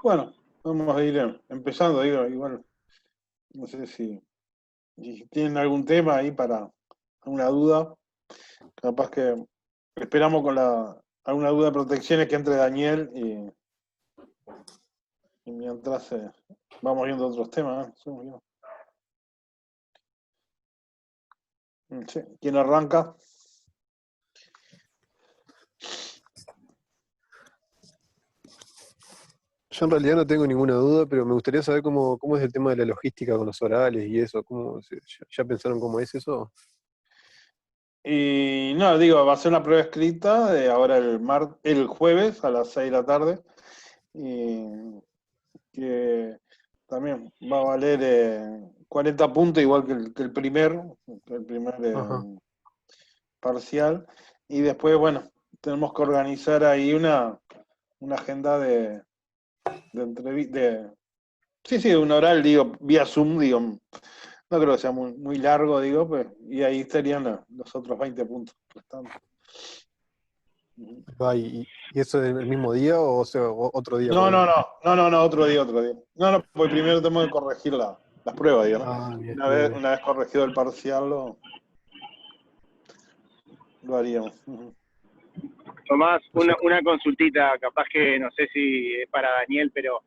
Bueno, vamos a ir empezando, digo, igual, no sé si tienen algún tema ahí para alguna duda, capaz que esperamos con alguna duda de protecciones que entre Daniel y mientras vamos viendo otros temas, ¿eh? Sí. ¿Quién arranca? Yo en realidad no tengo ninguna duda, pero me gustaría saber cómo es el tema de la logística con los orales y eso. ¿Ya pensaron cómo es eso? Y no, digo, va a ser una prueba escrita de ahora el jueves a las 6 de la tarde. Y que también va a valer 40 puntos, igual que el primer Ajá. parcial. Y después, bueno, tenemos que organizar ahí una agenda de entrevista. Sí, sí, un oral, digo, vía Zoom, digo, no creo que sea muy largo, digo, pues, y ahí estarían los otros 20 puntos restantes. ¿Y eso es el mismo día o otro día, No, no, ponele? no, no, no, no, otro día, otro día. No, no, porque primero tenemos que corregir las pruebas, digo, ¿no? Ah, bien, Una bien, vez, bien. una vez corregido el parcial lo haríamos. Ujú. Tomás, O sea, una consultita, capaz que no sé si es para Daniel, pero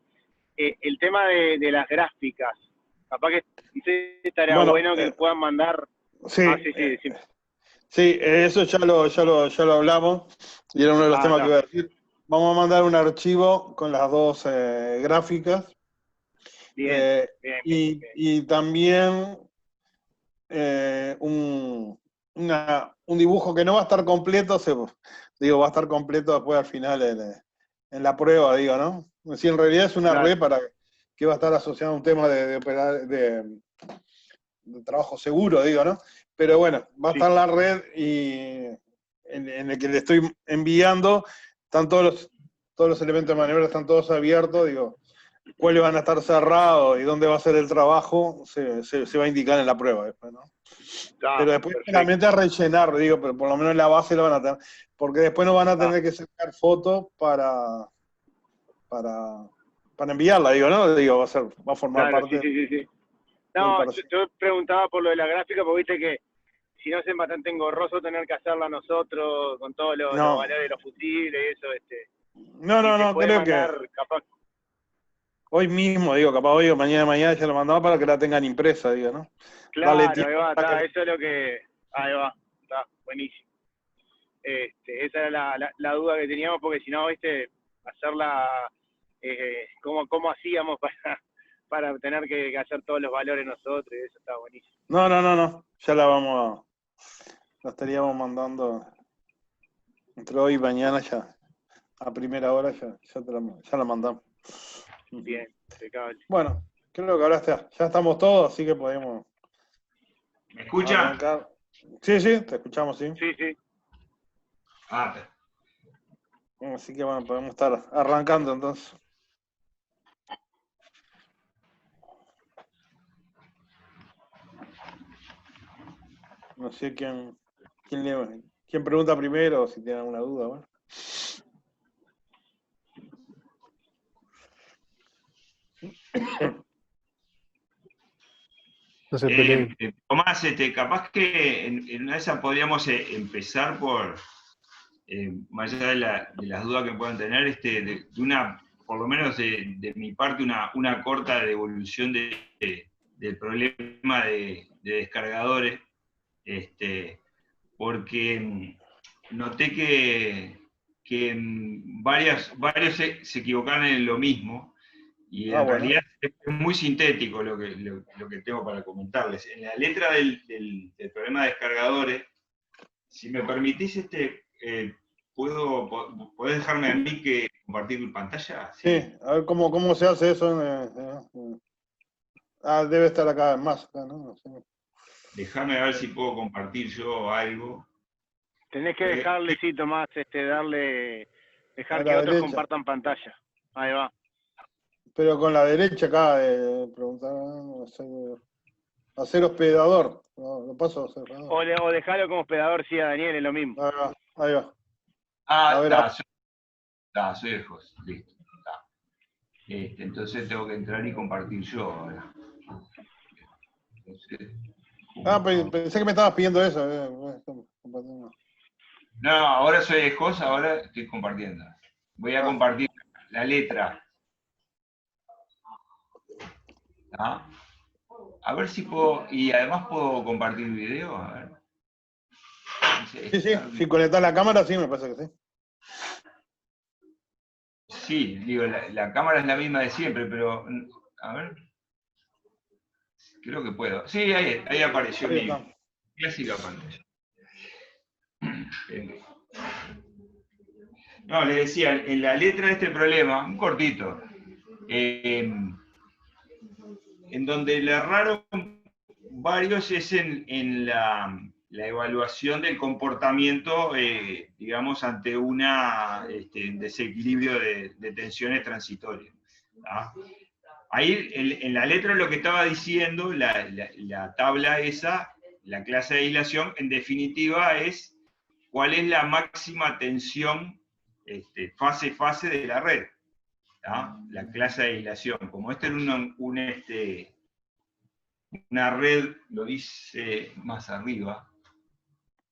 el tema de las gráficas, capaz que no sé si estaría Bueno, bueno que puedan mandar. sí, Ah, sí, sí, sí. sí, eso ya lo hablamos y era uno de los Ah, temas que está. iba a decir. Vamos a mandar un archivo con las dos gráficas Bien, eh, bien, bien, y, bien. y también un dibujo que no va a estar completo, digo, va a estar completo después al final en la prueba, digo, ¿no? Si en realidad es una Claro, red que va a estar asociada a un tema de trabajo seguro, digo, ¿no? Pero bueno, va a sí. estar la red y en el que le estoy enviando, están todos los elementos de maniobra, están todos abiertos, digo, cuáles van a estar cerrados y dónde va a ser el trabajo, se va a indicar en la prueba después, ¿no? Está, Pero después perfecto. solamente a rellenar, digo, pero por lo menos la base la van a tener, porque después no van a Está, tener que sacar fotos para, para enviarla, digo, ¿no? Digo, va a formar claro, sí, parte sí, sí, sí. del No, parcial. yo preguntaba por lo de la gráfica, porque viste que si no es bastante engorroso tener que hacerla nosotros con todos los No, valores de los fusibles y eso, no, si no, se no, puede creo que mandar, capaz. hoy mismo, digo, capaz hoy o mañana ya lo mandaba para que la tengan impresa, digo, ¿no? Darle Claro, ahí tiempo va, para está, que... eso es lo que, ahí va, está, buenísimo. Esa era la duda que teníamos, porque si no, viste, hacerla, ¿cómo hacíamos para tener que hacer todos los valores nosotros? Y eso está buenísimo. No, no, no, no, ya la estaríamos mandando entre hoy y mañana ya, a primera hora ya la mandamos. Ujú. Bien, impecable. Bueno, creo que ahora ya estamos todos, así que podemos ¿Me escucha? arrancar. Sí, sí, te escuchamos, sí. Sí, sí. Ah, Así que bueno, podemos estar arrancando entonces. No sé quién pregunta primero o si tiene alguna duda. Bueno. no se peleen. Tomás, capaz que en una de esas podríamos empezar más allá de las dudas que puedan tener, de una, por lo menos de mi parte, una corta devolución del problema de descargadores, porque noté que varios se equivocaron en lo mismo, y en Bueno. realidad es muy sintético lo que tengo para comentarles. En la letra del problema de descargadores, si me permitís, ¿podés dejarme a mí que compartir pantalla? Sí, a ver cómo se hace eso. Debe estar acá más, acá, ¿no? No sé. Déjame ver si puedo compartir yo algo. Tenés que dejarle, sí, Tomás, A dejar que la otros derecha. compartan pantalla. Ahí va. Pero con la derecha acá, preguntar, no sé, hacer hospedador. No, lo paso a hacer hospedador. O dejarlo como hospedador, sí, a Daniel, es lo mismo. Ahí va. A Ah, ver, está, soy el host, listo. Está. Entonces tengo que entrar y compartir yo ahora. Entonces, Pensé que me estabas pidiendo eso. No, ahora soy host, ahora estoy compartiendo. Voy a compartir la letra. ¿Ah? A ver si puedo, y además puedo compartir video, a ver. Sí, si conectás la cámara, sí, me parece que sí. Sí, digo, la cámara es la misma de siempre, pero, a ver. Creo que puedo. Sí, ahí apareció mi clásica pantalla. No, le decía, en la letra de este problema, un cortito, en donde le erraron varios es en la evaluación del comportamiento, digamos, ante un desequilibrio de tensiones transitorias. ¿Ah? Ahí en la letra lo que estaba diciendo, la tabla esa, la clase de aislación, en definitiva es cuál es la máxima tensión fase-fase de la red. ¿Ah? La clase de aislación. Como esta era una red, lo dice más arriba,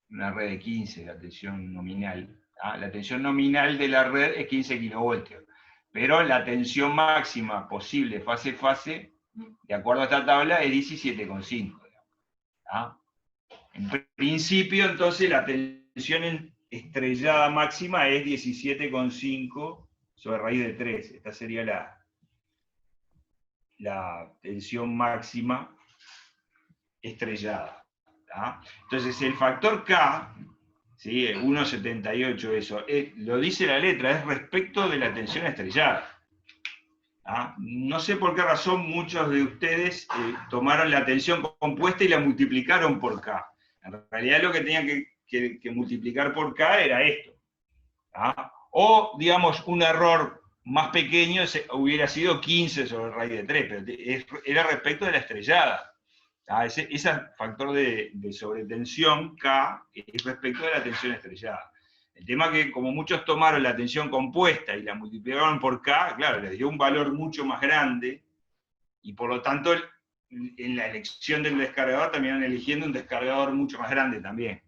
una red de 15, la tensión nominal. ¿Ah? La tensión nominal de la red es 15 kilovoltios, pero la tensión máxima posible fase-fase, de acuerdo a esta tabla, es 17,5. ¿Ah? En principio, entonces, la tensión estrellada máxima es 17,5 sobre raíz de 3. Esta sería la tensión máxima estrellada. ¿Ah? Entonces, el factor K, ¿sí? 1,78 eso, lo dice la letra, es respecto de la tensión estrellada. ¿Ah? No sé por qué razón muchos de ustedes tomaron la tensión compuesta y la multiplicaron por K. En realidad lo que tenían que multiplicar por K era esto. ¿Ah? O, digamos, un error más pequeño hubiera sido 15 sobre raíz de 3, pero era respecto de la estrellada. ¿Ah? Ese factor de sobretensión, K, es respecto de la tensión estrellada. El tema es que como muchos tomaron la tensión compuesta y la multiplicaron por K, claro, les dio un valor mucho más grande, y por lo tanto en la elección del descargador terminaron eligiendo un descargador mucho más grande también.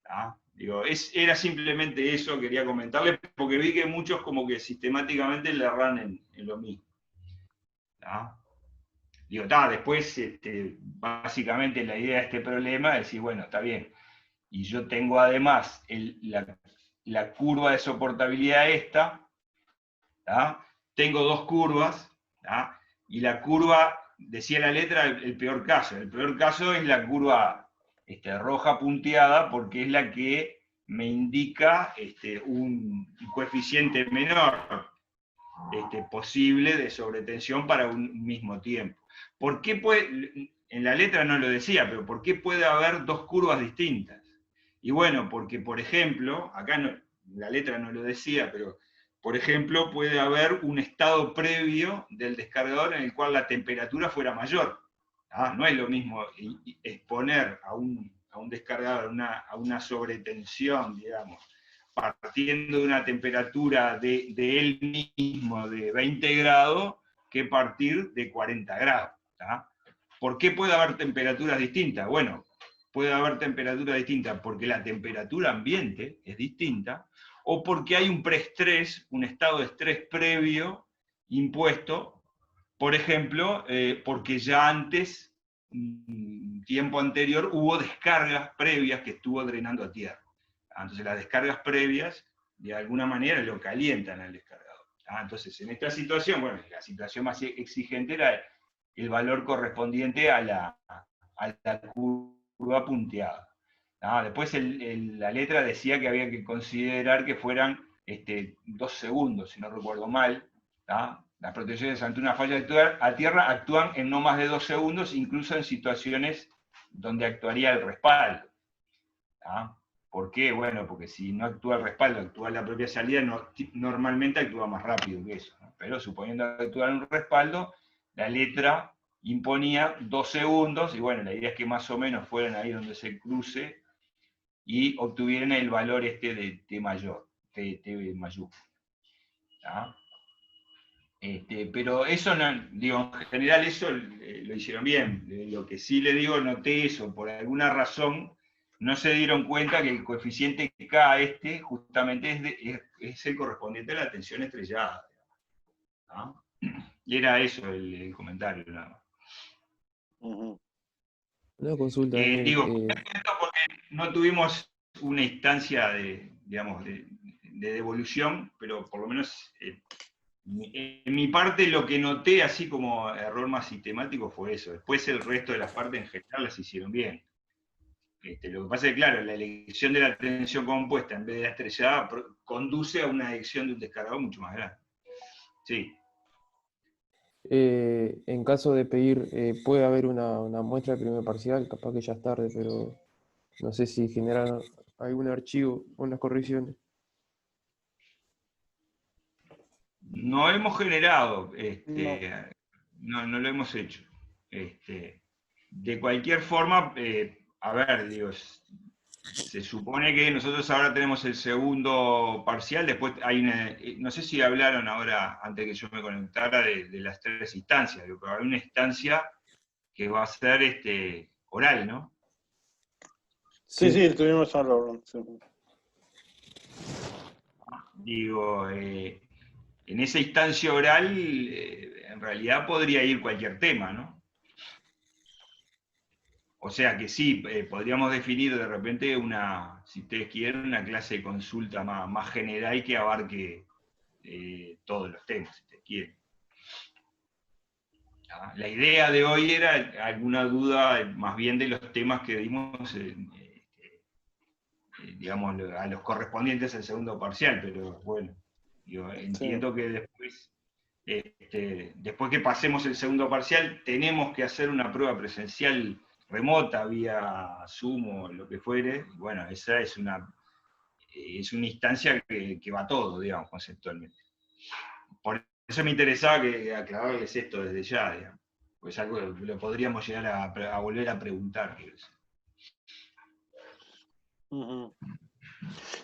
¿Ah? Digo, era simplemente eso, quería comentarles, porque vi que muchos como que sistemáticamente le erran en lo mismo. ¿Ah? Digo, después, básicamente la idea de este problema es decir, bueno, está bien, y yo tengo además la curva de soportabilidad esta, tengo dos curvas, y la curva, decía la letra, el peor caso es la curva roja punteada, porque es la que me indica un coeficiente menor posible de sobretensión para un mismo tiempo. ¿Por qué en la letra no lo decía, pero por qué puede haber dos curvas distintas? Y bueno, porque por ejemplo, acá la letra no lo decía, pero por ejemplo puede haber un estado previo del descargador en el cual la temperatura fuera mayor. No es lo mismo exponer a un descargador a una sobretensión, digamos, partiendo de una temperatura de él mismo de 20 grados que partir de 40 grados. ¿Por qué puede haber temperaturas distintas? Bueno, puede haber temperaturas distintas porque la temperatura ambiente es distinta, o porque hay un preestrés, un estado de estrés previo impuesto, por ejemplo, porque ya antes, tiempo anterior, hubo descargas previas que estuvo drenando a tierra. Entonces las descargas previas, de alguna manera, lo calientan al descargador. Entonces, en esta situación, bueno, la situación más exigente era el valor correspondiente a la curva punteada. Después la letra decía que había que considerar que fueran 2 segundos, si no recuerdo mal. Las protecciones ante una falla a tierra actúan en no más de 2 segundos, incluso en situaciones donde actuaría el respaldo. ¿Por qué? Bueno, porque si no actúa el respaldo, actúa la propia salida, normalmente actúa más rápido que eso. Pero suponiendo que actuara un respaldo, la letra imponía 2 segundos, y bueno, la idea es que más o menos fueran ahí donde se cruce y obtuvieran el valor de T mayor, T mayúscula. Pero eso, no, digo, en general eso lo hicieron bien. Lo que sí le digo, noté eso, por alguna razón no se dieron cuenta que el coeficiente K justamente es el correspondiente a la tensión estrellada, ¿no? Y era eso el comentario, nada más. Ujú. Una consulta, Daniel. Digo, porque no tuvimos una instancia digamos, de devolución, pero por lo menos en mi parte lo que noté así como error más sistemático fue eso. Después el resto de las partes en general las hicieron bien. Lo que pasa es que, claro, la elección de la tensión compuesta en vez de la estrellada conduce a una elección de un descargador mucho más grande. Sí. En caso de pedir, puede haber una muestra de primer parcial, capaz que ya es tarde, pero no sé si generan algún archivo o unas correcciones. No hemos generado, No. no lo hemos hecho. De cualquier forma, a ver, digo, se supone que nosotros ahora tenemos el segundo parcial, después hay no sé si hablaron ahora, antes que yo me conectara, de las 3 instancias, pero hay una instancia que va a ser oral, ¿no? Sí, Sí, estuvimos hablando. Sí. Digo, en esa instancia oral, en realidad podría ir cualquier tema, ¿no? O sea que sí, podríamos definir de repente si ustedes quieren, una clase de consulta más general que abarque todos los temas, si ustedes quieren. La idea de hoy era alguna duda más bien de los temas que dimos, digamos, a los correspondientes al segundo parcial, pero bueno, yo Sí. entiendo que después que pasemos el segundo parcial, tenemos que hacer una prueba presencial remota, vía Zoom o lo que fuere. Bueno, esa es una instancia que va todo, digamos, conceptualmente. Por eso me interesaba aclararles esto desde ya, digamos. Pues algo que lo podríamos llegar a volver a preguntar. Ujú.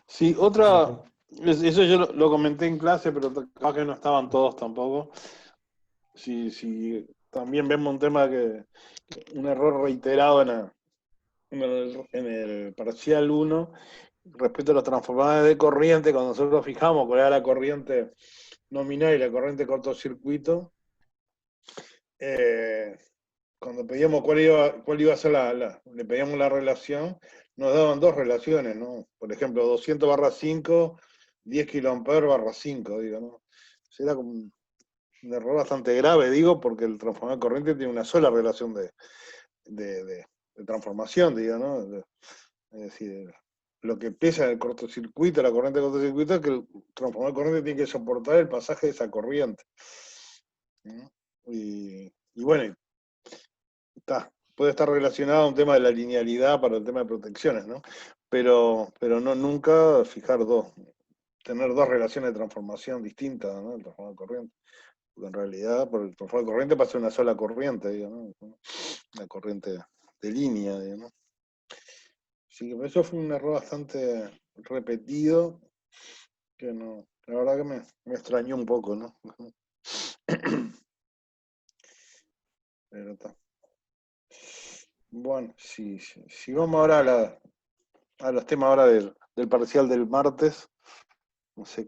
Sí, otra, eso yo lo comenté en clase, pero capaz que no estaban todos tampoco. Sí, también vemos un tema un error reiterado en el parcial 1 respecto a los transformadores de corriente, cuando nosotros fijamos cuál era la corriente nominal y la corriente cortocircuito, cuando pedíamos cuál iba a ser le pedíamos la relación, nos daban 2 relaciones, ¿no? Por ejemplo, 200/5, 10 kA/5, digo, ¿no? Era como un error bastante grave, digo, porque el transformador de corriente tiene una sola relación de transformación, digo, ¿no? Es decir, lo que pesa en el cortocircuito, la corriente de cortocircuito, es que el transformador de corriente tiene que soportar el pasaje de esa corriente, ¿no? Y bueno, puede estar relacionado a un tema de la linealidad para el tema de protecciones, ¿no? Pero no nunca tener 2 relaciones de transformación distintas, ¿no? El transformador de corriente. Porque en realidad, por el transformador de corriente pasa una sola corriente, digo, ¿no? Una corriente de línea, digo, ¿no? Así que eso fue un error bastante repetido, que no, la verdad que me extrañó un poco, ¿no? Pero está. Bueno, si vamos ahora a los temas ahora del parcial del martes, no sé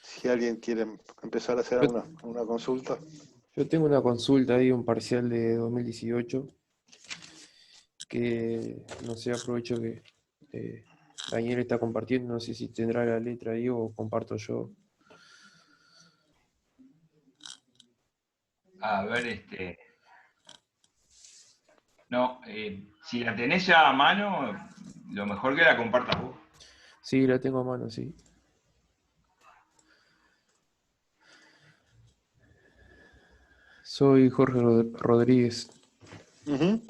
si alguien quiere empezar a hacer yo, alguna consulta. yo tengo una consulta ahí, un parcial de 2018, que no sé, aprovecho que Daniel está compartiendo, no sé si tendrá la letra ahí o comparto yo. A ver, no, si la tenés ya a mano, lo mejor que la compartas vos. Sí, la tengo a mano, sí. Soy Jorge Rodríguez. Ujú.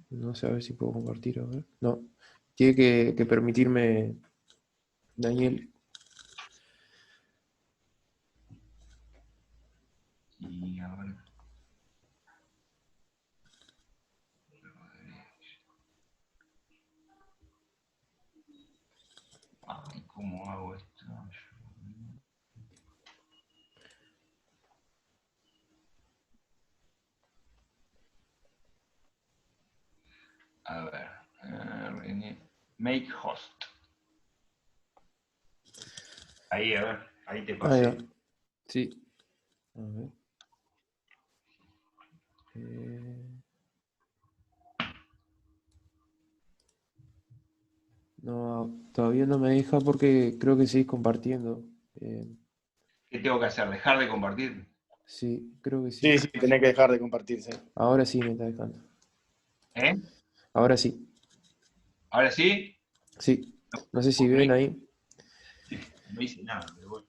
No sé, a ver si puedo compartir, a ver. No, tiene que permitirme, Daniel. Y ahora. Ay, ¿cómo make host. Ahí, a ver, ahí te Ahí pasé. va. Sí. A ver. No, todavía no me deja porque creo que seguís compartiendo. Eh, ¿Qué tengo que hacer? ¿Dejar de compartir? sí, creo que sí. Sí, sí, tenés que dejar de compartirse. Ahora sí me está dejando. ¿Eh? Ahora sí. ¿Ahora sí? Sí. No sé si Porque ven ahí. no hice nada, pero bueno.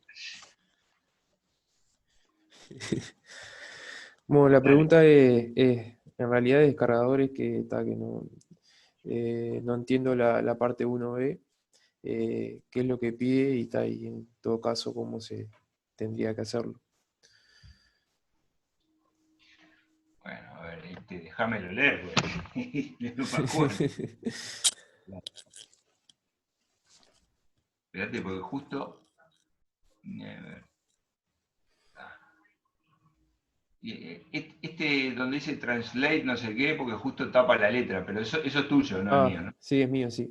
Bueno, la Dale. pregunta es en realidad de descargadores que no entiendo la parte 1B, qué es lo que pide y en todo caso cómo se tendría que hacerlo. Bueno, a ver, déjamelo leer, porque no me acuerdo. Espérate, porque justo. A ver. Donde dice translate, no sé qué, porque justo tapa la letra, pero eso es tuyo, no es mío, ¿no? Sí, es mío, sí.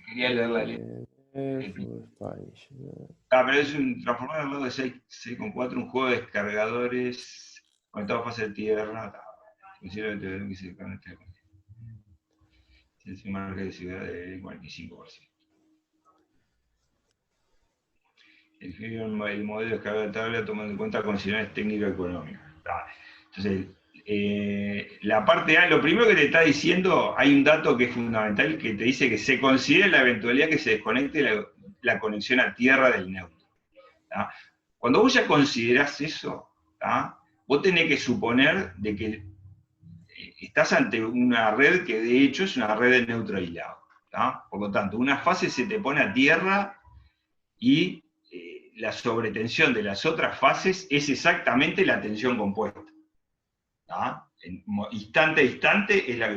Quería leer la letra. For Spanish. Pero es un transformador al lado de 6.4, un juego de descargadores conectado a fase de tierra. Quisiera que se conecte. Es un margen de ciudad del 45%. El modelo de descarga de tabla tomando en cuenta condiciones técnico-económicas. Entonces, la parte A, lo primero que te está diciendo, hay un dato que es fundamental que te dice que se considera la eventualidad que se desconecte la conexión a tierra del neutro. ¿Tá? Cuando vos ya considerás eso, ¿tá? Vos tenés que suponer de que estás ante una red que de hecho es una red de neutro aislado. ¿Tá? Por lo tanto, una fase se te pone a tierra y la sobretensión de las otras fases es exactamente la tensión compuesta. ¿Tá? En instante a instante es la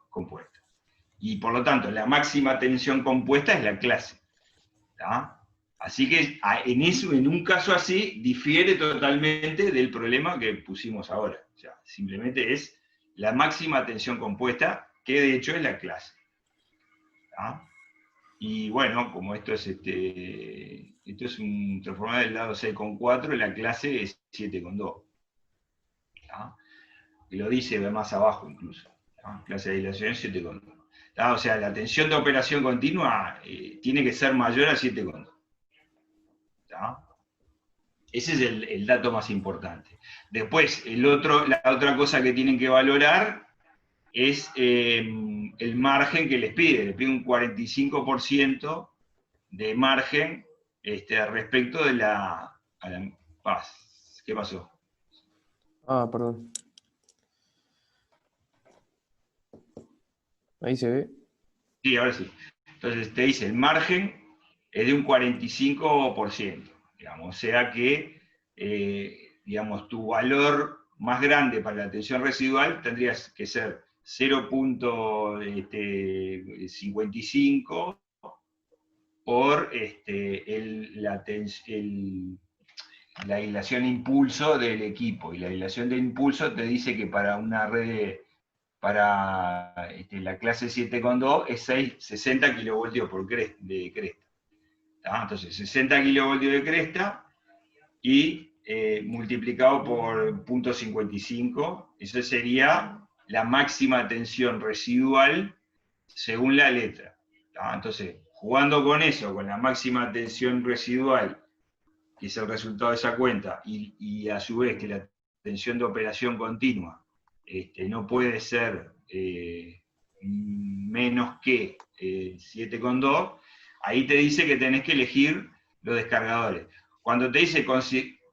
compuesta. Y por lo tanto, la máxima tensión compuesta es la clase. ¿Tá? Así que en un caso así difiere totalmente del problema que pusimos ahora. O sea, simplemente es la máxima tensión compuesta, que de hecho es la clase. ¿Tá? Y bueno, como esto es un transformador del lado 6.4, la clase es 7.2. ¿Tá? Y lo dice más abajo incluso. ¿Tá? Clase de aislación es 7.2. ¿Tá? O sea, la tensión de operación continua tiene que ser mayor a 7.2. ¿Tá? Ese es el dato más importante. Después, la otra cosa que tienen que valorar es el margen que les pide. Les pide un 45% de margen respecto de la paz. ¿Qué pasó? Perdón. Ahí se ve. Sí, ahora sí. Entonces te dice, el margen es de un 45%, digamos, o sea que, digamos, tu valor más grande para la tensión residual tendría que ser 0.55 por la aislación de impulso del equipo. Y la aislación de impulso te dice que para una red para la clase 7.2 es 60 kilovoltios de cresta. ¿Tá? Entonces, 60 kilovoltios de cresta y multiplicado por 0.55, eso sería la máxima tensión residual según la letra. ¿Tá? Entonces, jugando con eso, con la máxima tensión residual, que es el resultado de esa cuenta, y a su vez que la tensión de operación continua no puede ser menos que 7.2, ahí te dice que tenés que elegir los descargadores. Cuando te dice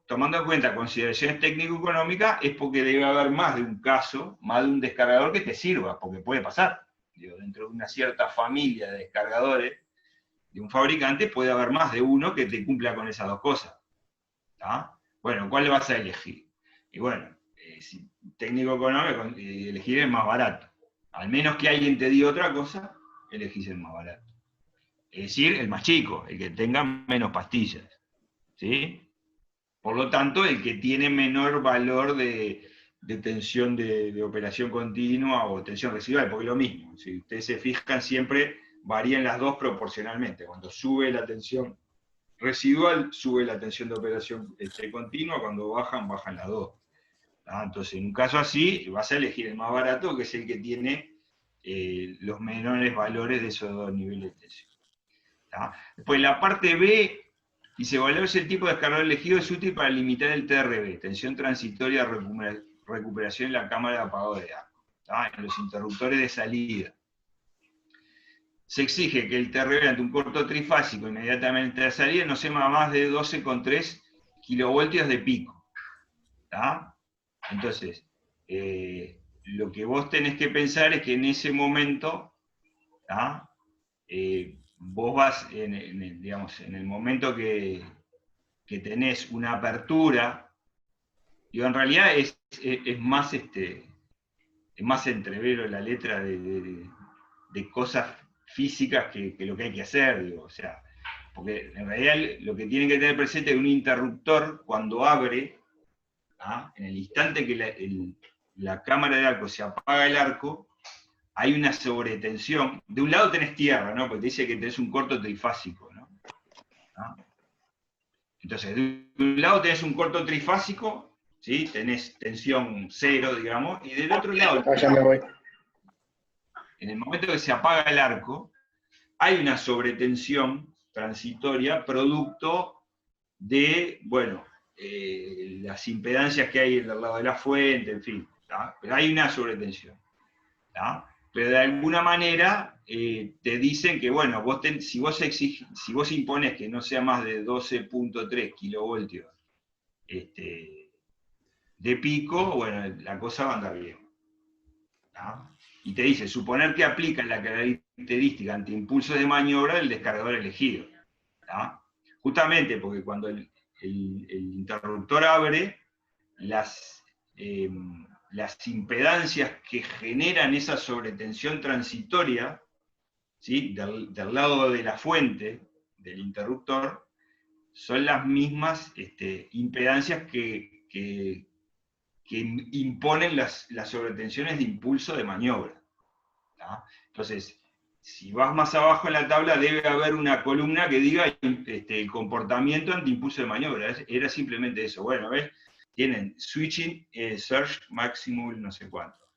tomando en cuenta consideraciones técnico-económicas, es porque debe haber más de un caso, más de un descargador que te sirva, porque puede pasar. Dentro de una cierta familia de descargadores de un fabricante puede haber más de uno que te cumpla con esas dos cosas. ¿Tá? Bueno, ¿cuál vas a elegir? Y bueno, si técnico-económico, elegir el más barato. Al menos que alguien te diga otra cosa, elegís el más barato. Es decir, el más chico, el que tenga menos pastillas. ¿Sí? Por lo tanto, el que tiene menor valor de tensión de operación continua o tensión residual, porque es lo mismo. Si ustedes se fijan, siempre varían las dos proporcionalmente. Cuando sube la tensión residual, sube la tensión de operación continua, cuando bajan las dos. Entonces, en un caso así, vas a elegir el más barato, que es el que tiene los menores valores de esos dos niveles de tensión. Después, la parte B, dice, valores el tipo de descargador elegido es útil para limitar el TRB, tensión transitoria, recuperación en la cámara de apagado de arco, en los interruptores de salida. Se exige que el TRB ante un corto trifásico inmediatamente de salida no sea más de 12,3 kilovoltios de pico. Entonces, lo que vos tenés que pensar es que en ese momento, vos vas, digamos, en el momento que tenés una apertura, digo, en realidad es más entrevero la letra de cosas físicas que lo que hay que hacer, digo, o sea, porque en realidad lo que tienen que tener presente es un interruptor cuando abre, en el instante que la cámara de arco se apaga el arco, hay una sobretensión. De un lado tenés tierra, ¿no? Porque te dice que tenés un corto trifásico, ¿no? Entonces, de un lado tenés un corto trifásico, ¿sí? Tenés tensión 0, digamos, y del otro lado, Ya me voy. en el momento que se apaga el arco, hay una sobretensión transitoria producto de, bueno, las impedancias que hay del lado de la fuente, en fin, pero hay una sobretensión. Pero de alguna manera te dicen que, bueno, si vos impones que no sea más de 12,3 kilovoltios de pico, bueno, la cosa va a andar bien. Y te dice, suponer que aplica la característica antiimpulso de maniobra del descargador elegido. Justamente porque cuando el interruptor abre, las impedancias que generan esa sobretensión transitoria, ¿sí? del lado de la fuente del interruptor, son las mismas impedancias que imponen las sobretensiones de impulso de maniobra. Entonces, si vas más abajo en la tabla, debe haber una columna que diga el comportamiento ante impulso de maniobra. Era simplemente eso. Bueno, ¿ves? Tienen switching, surge, maximum, no sé cuánto.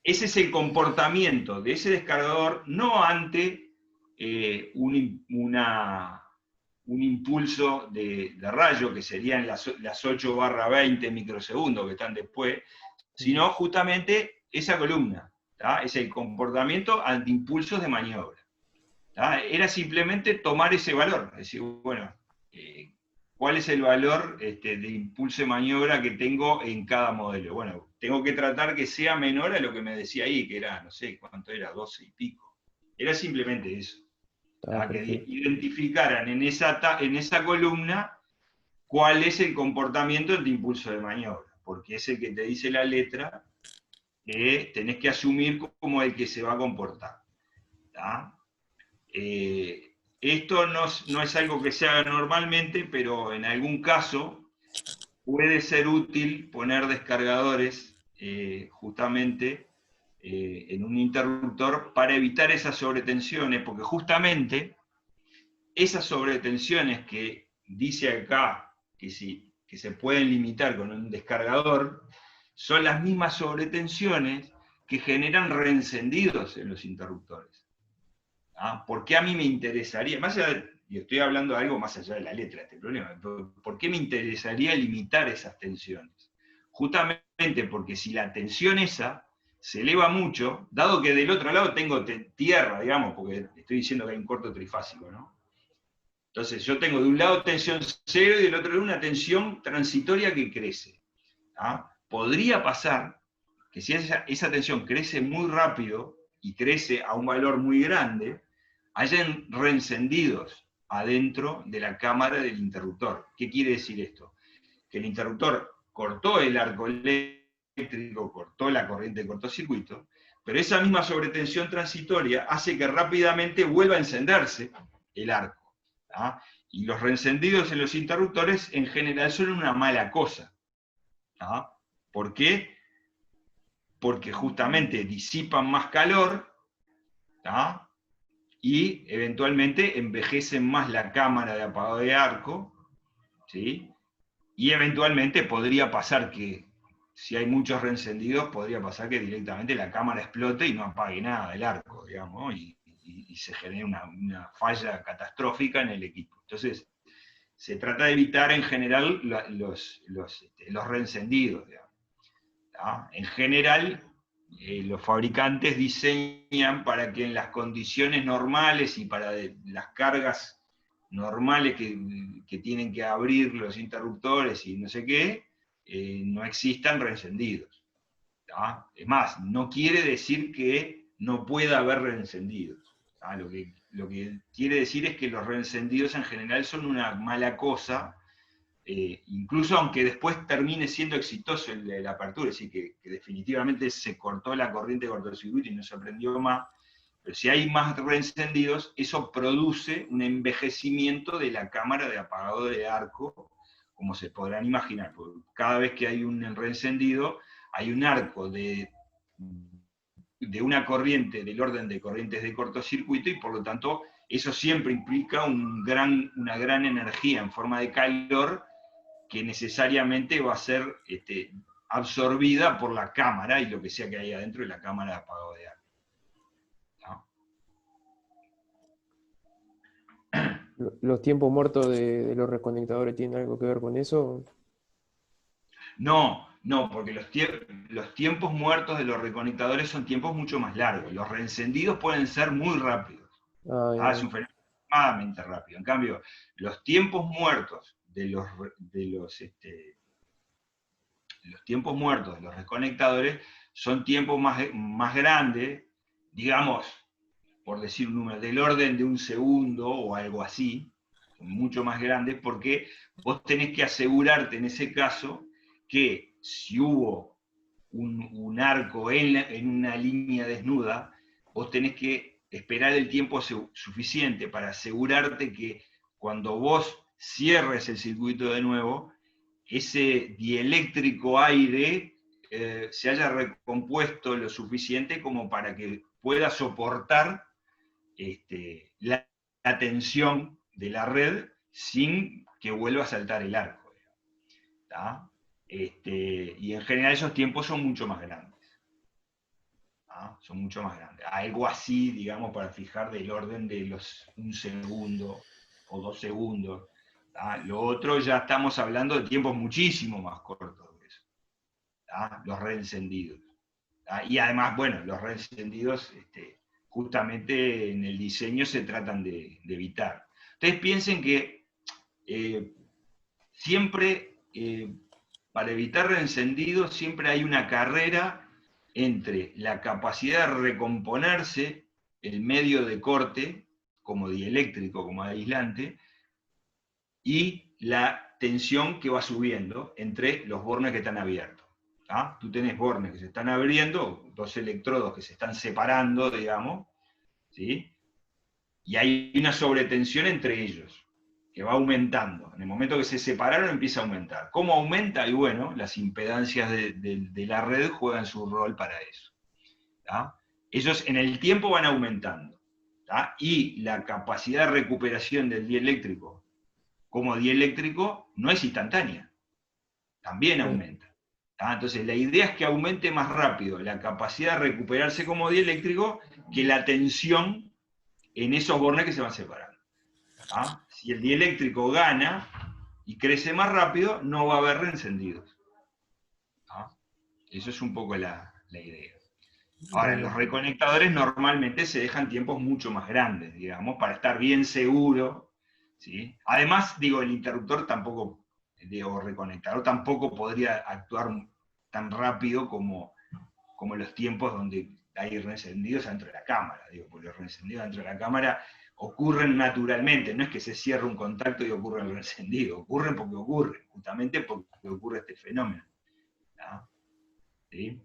Ese es el comportamiento de ese descargador, no ante un impulso de rayo, que serían las 8/20 microsegundos que están después, sino justamente esa columna. Es el comportamiento ante impulsos de maniobra. Era simplemente tomar ese valor, es decir, bueno, ¿cuál es el valor de impulso de maniobra que tengo en cada modelo? Bueno, tengo que tratar que sea menor a lo que me decía ahí, que era, no sé, ¿cuánto era? 12 y pico. Era simplemente eso. Que identificaran en esa columna cuál es el comportamiento de impulso de maniobra, porque es el que te dice la letra que tenés que asumir como el que se va a comportar. Esto no es algo que se haga normalmente, pero en algún caso puede ser útil poner descargadores justamente en un interruptor para evitar esas sobretensiones, porque justamente esas sobretensiones que dice acá que se pueden limitar con un descargador, son las mismas sobretensiones que generan reencendidos en los interruptores. ¿Por qué a mí me interesaría, y estoy hablando de algo más allá de la letra de este problema, ¿por qué me interesaría limitar esas tensiones? Justamente porque si la tensión esa se eleva mucho, dado que del otro lado tengo tierra, digamos, porque estoy diciendo que hay un corto trifásico, ¿no? Entonces yo tengo de un lado tensión 0 y del otro lado una tensión transitoria que crece. Podría pasar que si esa tensión crece muy rápido y crece a un valor muy grande, hayan reencendidos adentro de la cámara del interruptor. ¿Qué quiere decir esto? Que el interruptor cortó el arco eléctrico, cortó la corriente de cortocircuito, pero esa misma sobretensión transitoria hace que rápidamente vuelva a encenderse el arco. Y los reencendidos en los interruptores en general son una mala cosa. ¿Por qué? Porque justamente disipan más calor ¿tá? Y eventualmente envejecen más la cámara de apagado de arco, ¿sí? Y eventualmente podría pasar que, si hay muchos reencendidos, podría pasar que directamente la cámara explote y no apague nada del arco, digamos, y se genere una falla catastrófica en el equipo. Entonces, se trata de evitar en general los reencendidos, digamos, ¿tá? En general, los fabricantes diseñan para que en las condiciones normales y para las cargas normales que tienen que abrir los interruptores y no sé qué, no existan reencendidos, ¿tá? Es más, no quiere decir que no pueda haber reencendidos, ¿tá? Lo que quiere decir es que los reencendidos en general son una mala cosa, incluso aunque después termine siendo exitoso la apertura, es decir, que definitivamente se cortó la corriente de cortocircuito y no se prendió más, pero si hay más reencendidos, eso produce un envejecimiento de la cámara de apagado de arco, como se podrán imaginar, porque cada vez que hay un reencendido, hay un arco de una corriente del orden de corrientes de cortocircuito, y por lo tanto eso siempre implica una gran energía en forma de calor que necesariamente va a ser absorbida por la cámara y lo que sea que hay adentro de la cámara de apagado de arco, ¿no? ¿Los tiempos muertos de los reconectadores tienen algo que ver con eso? No, porque los tiempos muertos de los reconectadores son tiempos mucho más largos. Los reencendidos pueden ser muy rápidos. Es un fenómeno extremadamente rápido. En cambio, los tiempos muertos de los tiempos muertos de los reconectadores son tiempos más grandes, digamos, por decir un número, del orden de un segundo o algo así, mucho más grandes, porque vos tenés que asegurarte en ese caso que si hubo un arco en una línea desnuda, vos tenés que esperar el tiempo suficiente para asegurarte que cuando vos cierres el circuito de nuevo, ese dieléctrico aire se haya recompuesto lo suficiente como para que pueda soportar la tensión de la red sin que vuelva a saltar el arco, ¿tá? Y en general esos tiempos son mucho más grandes, ¿tá? Son mucho más grandes. Algo así, digamos, para fijar del orden de un segundo o 2 segundos. ¿Tá? Lo otro ya estamos hablando de tiempos muchísimo más cortos de eso, ¿tá? Los reencendidos. ¿Tá? Y además, bueno, los reencendidos justamente en el diseño se tratan de evitar. Ustedes piensen que siempre, para evitar reencendidos, siempre hay una carrera entre la capacidad de recomponerse el medio de corte, como dieléctrico, como aislante, y la tensión que va subiendo entre los bornes que están abiertos. ¿Ah? Tú tenés bornes que se están abriendo, dos electrodos que se están separando, digamos, ¿sí? Y hay una sobretensión entre ellos, que va aumentando. En el momento que se separaron empieza a aumentar. ¿Cómo aumenta? Y bueno, las impedancias de la red juegan su rol para eso. ¿Tá? Ellos en el tiempo van aumentando. ¿Tá? Y la capacidad de recuperación del dieléctrico como dieléctrico no es instantánea, también aumenta. Entonces la idea es que aumente más rápido la capacidad de recuperarse como dieléctrico que la tensión en esos bornes que se van separando. Si el dieléctrico gana y crece más rápido, no va a haber reencendidos. Eso es un poco la idea. Ahora, los reconectadores normalmente se dejan tiempos mucho más grandes, digamos, para estar bien seguro, ¿sí? Además, digo, el interruptor tampoco, o reconectador tampoco podría actuar tan rápido como los tiempos donde hay reencendidos dentro de la cámara, digo, porque los reencendidos dentro de la cámara ocurren naturalmente, no es que se cierre un contacto y ocurre el reencendido, ocurren porque ocurren, justamente porque ocurre este fenómeno. ¿Sí?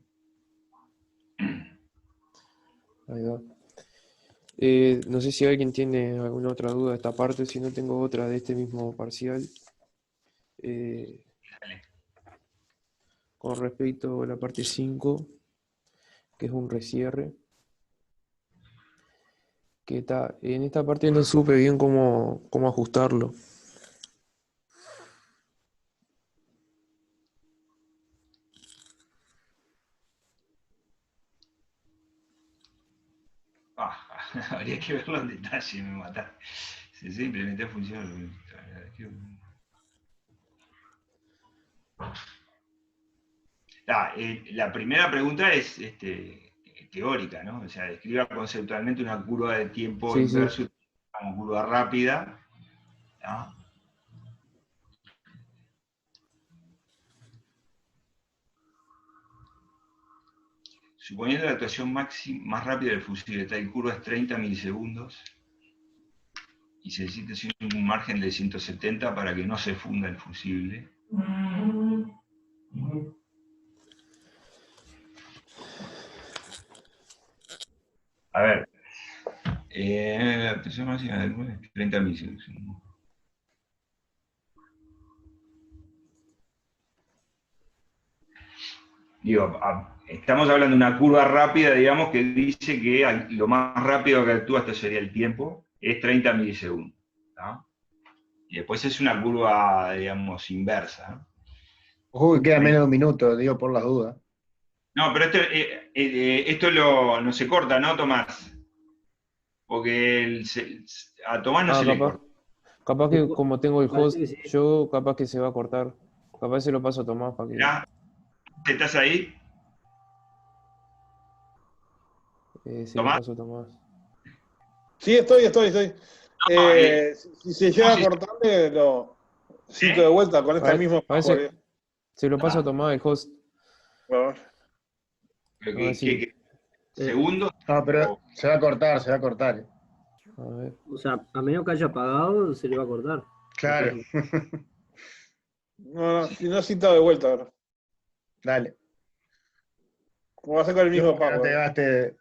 Ahí va. No sé si alguien tiene alguna otra duda de esta parte, si no tengo otra de este mismo parcial. Con respecto a la parte 5, que es un recierre. que está, en esta parte no supe bien cómo ajustarlo. Habría que verlo en detalle, me mata. Si se implementar funciona. La primera pregunta es teórica, ¿no? O sea, describa conceptualmente una curva de tiempo Sí, sí. inverso, como curva rápida, ¿no? Suponiendo la actuación más rápida del fusible, tal curva es 30 milisegundos, y se necesita un margen de 170 para que no se funda el fusible. A ver, la actuación máxima del curva es 30 milisegundos. Digo, estamos hablando de una curva rápida, digamos, que dice que lo más rápido que actúa, esto sería el tiempo, es 30 milisegundos, ¿no? Y después es una curva, digamos, inversa, ¿no? Ojo que queda menos de un minuto, digo por las dudas. No, pero esto no se corta, ¿no, Tomás? Porque a Tomás no se le corta. Capaz que como tengo el host, Parece que sí. yo capaz que se va a cortar. Capaz se lo paso a Tomás para que... Mirá, ¿estás ahí? sí, le ¿Tomás? paso a Tomás. Sí, estoy. No, Si se llega a sí. cortarle, lo cito de vuelta con esta misma. Parece, se lo paso a Tomás, el host. Bueno, Pero A ver si- ¿qué segundos? No, pero se va a cortar, se va a cortar. A ver. O sea, a menos que haya apagado, se le va a cortar. Claro. no, si no cita de vuelta ahora. Dale. Como va a ser con el mismo No pago. te gastes